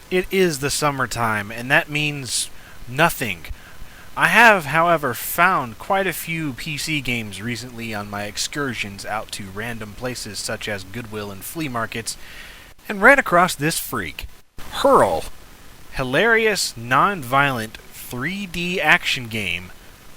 It is the summertime, and that means nothing. I have, however, found quite a few PC games recently on my excursions out to random places such as Goodwill and flea markets, and ran across this freak. Hurl. Hilarious, non-violent 3D action game.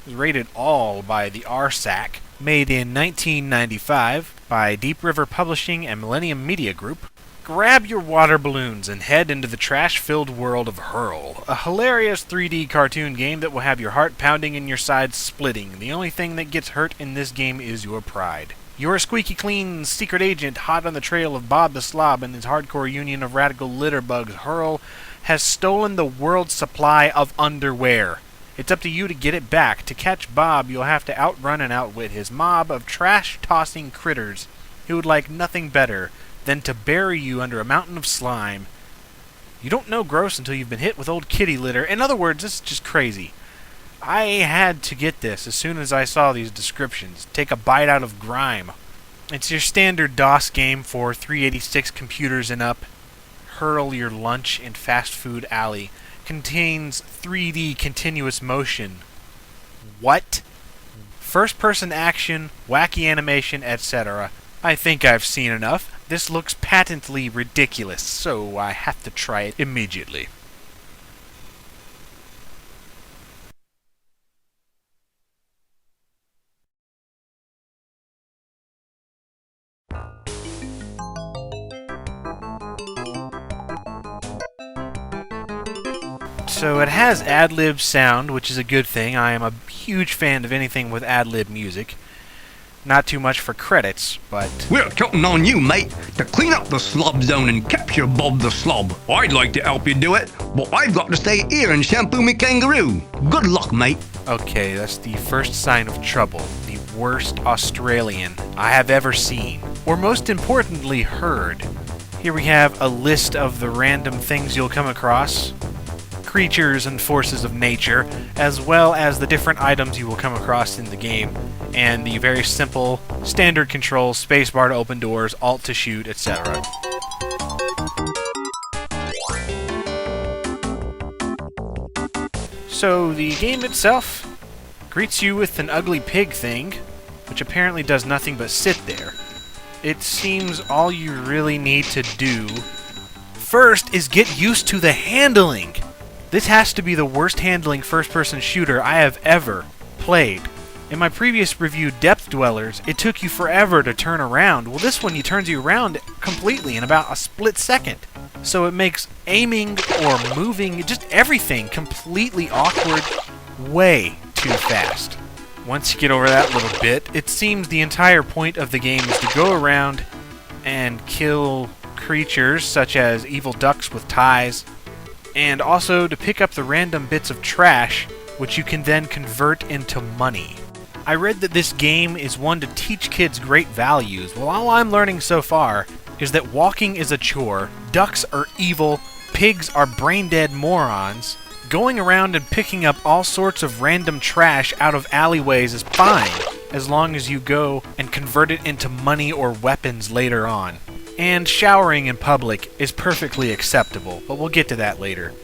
It was rated all by the RSAC, made in 1995 by Deep River Publishing and Millennium Media Group. Grab your water balloons and head into the trash-filled world of Hurl, a hilarious 3D cartoon game that will have your heart pounding and your sides splitting. The only thing that gets hurt in this game is your pride. You're a squeaky clean secret agent hot on the trail of Bob the Slob and his hardcore union of radical litterbugs. Hurl has stolen the world's supply of underwear. It's up to you to get it back. To catch Bob, you'll have to outrun and outwit his mob of trash-tossing critters who would like nothing better than to bury you under a mountain of slime. You don't know gross until you've been hit with old kitty litter. In other words, this is just crazy. I had to get this as soon as I saw these descriptions. Take a bite out of grime. It's your standard DOS game for 386 computers and up. Hurl your lunch in fast food alley. Contains 3D continuous motion. What? First-person action, wacky animation, etc. I think I've seen enough. This looks patently ridiculous, so I have to try it immediately. So it has ad-lib sound, which is a good thing. I am a huge fan of anything with ad-lib music. Not too much for credits, but... We're counting on you, mate, to clean up the slob zone and capture Bob the Slob. I'd like to help you do it, but I've got to stay here and shampoo me kangaroo. Good luck, mate. Okay, that's the first sign of trouble. The worst Australian I have ever seen. Or most importantly, heard. Here we have a list of the random things you'll come across. Creatures and forces of nature, as well as the different items you will come across in the game, and the very simple standard controls, spacebar to open doors, alt to shoot, etc. So the game itself greets you with an ugly pig thing, which apparently does nothing but sit there. It seems all you really need to do first is get used to the handling. This has to be the worst handling first-person shooter I have ever played. In my previous review, Depth Dwellers, it took you forever to turn around. Well, this one turns you around completely in about a split second. So it makes aiming or moving, just everything, completely awkward, way too fast. Once you get over that little bit, it seems the entire point of the game is to go around and kill creatures such as evil ducks with ties, and also to pick up the random bits of trash, which you can then convert into money. I read that this game is one to teach kids great values. Well, all I'm learning so far is that walking is a chore, ducks are evil, pigs are brain-dead morons, going around and picking up all sorts of random trash out of alleyways is fine, as long as you go and convert it into money or weapons later on. And showering in public is perfectly acceptable, but we'll get to that later.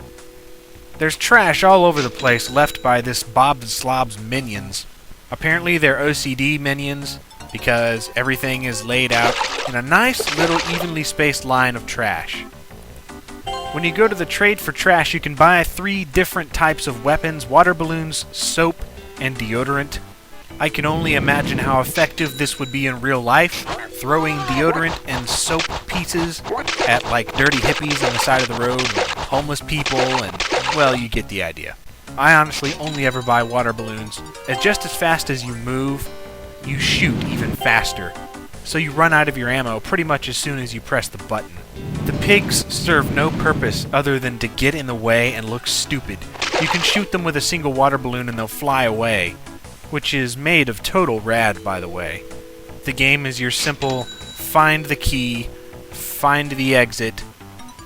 There's trash all over the place left by this Bob the Slob's minions. Apparently they're OCD minions, because everything is laid out in a nice little evenly spaced line of trash. When you go to the trade for trash, you can buy 3 different types of weapons: water balloons, soap, and deodorant. I can only imagine how effective this would be in real life, throwing deodorant and soap pieces at like dirty hippies on the side of the road, homeless people, and, well, you get the idea. I honestly only ever buy water balloons, as just as fast as you move, you shoot even faster. So you run out of your ammo pretty much as soon as you press the button. The pigs serve no purpose other than to get in the way and look stupid. You can shoot them with a single water balloon and they'll fly away, which is made of total rad, by the way. The game is your simple find the key, find the exit,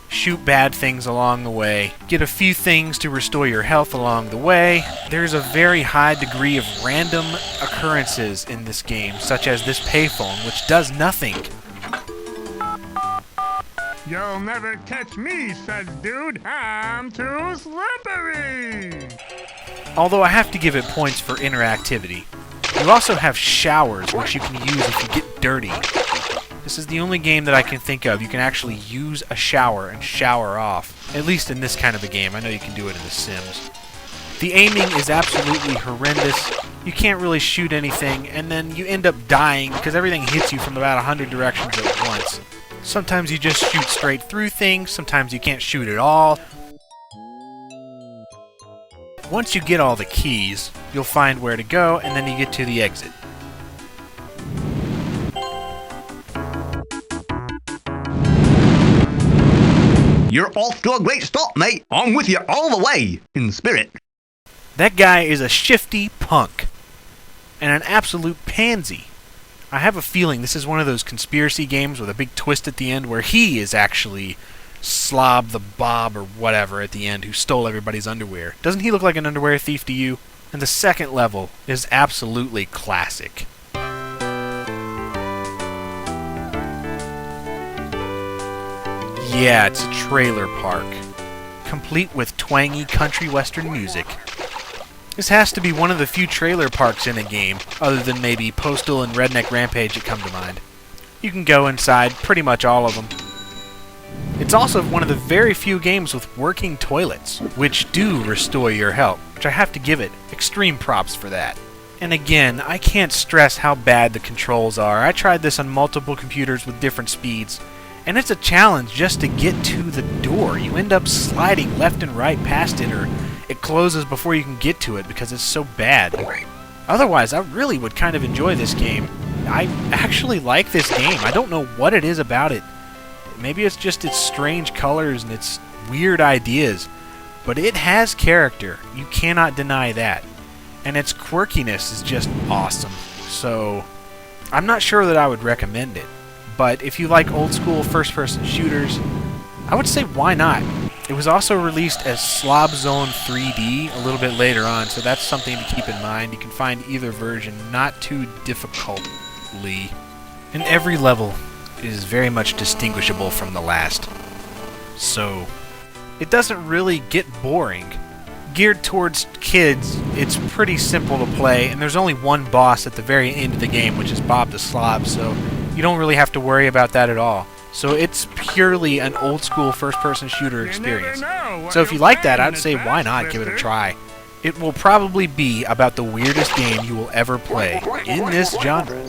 shoot bad things along the way, get a few things to restore your health along the way. There's a very high degree of random occurrences in this game, such as this payphone, which does nothing. You'll never catch me, says dude. I'm too slippery. Although I have to give it points for interactivity. You also have showers, which you can use if you get dirty. This is the only game that I can think of you can actually use a shower and shower off. At least in this kind of a game. I know you can do it in The Sims. The aiming is absolutely horrendous. You can't really shoot anything, and then you end up dying because everything hits you from about 100 directions at once. Sometimes you just shoot straight through things, sometimes you can't shoot at all. Once you get all the keys, you'll find where to go, and then you get to the exit. You're off to a great start, mate. I'm with you all the way, in spirit. That guy is a shifty punk, and an absolute pansy. I have a feeling this is one of those conspiracy games with a big twist at the end where he is actually Slob the Bob or whatever at the end who stole everybody's underwear. Doesn't he look like an underwear thief to you? And the second level is absolutely classic. Yeah, it's a trailer park, complete with twangy country western music. This has to be one of the few trailer parks in a game, other than maybe Postal and Redneck Rampage that come to mind. You can go inside pretty much all of them. It's also one of the very few games with working toilets, which do restore your health, which I have to give it extreme props for that. And again, I can't stress how bad the controls are. I tried this on multiple computers with different speeds, and it's a challenge just to get to the door. You end up sliding left and right past it, or it closes before you can get to it because it's so bad. Otherwise, I really would kind of enjoy this game. I actually like this game. I don't know what it is about it. Maybe it's just its strange colors and its weird ideas, but it has character. You cannot deny that. And its quirkiness is just awesome. So, I'm not sure that I would recommend it. But if you like old school first-person shooters, I would say why not? It was also released as Slob Zone 3D a little bit later on, so that's something to keep in mind. You can find either version not too difficultly. And every level is very much distinguishable from the last. So, it doesn't really get boring. Geared towards kids, it's pretty simple to play, and there's only one boss at the very end of the game, which is Bob the Slob, so you don't really have to worry about that at all. So it's purely an old-school first-person shooter experience. So if you like that, I'd say why not give it a try. It will probably be about the weirdest game you will ever play in this genre.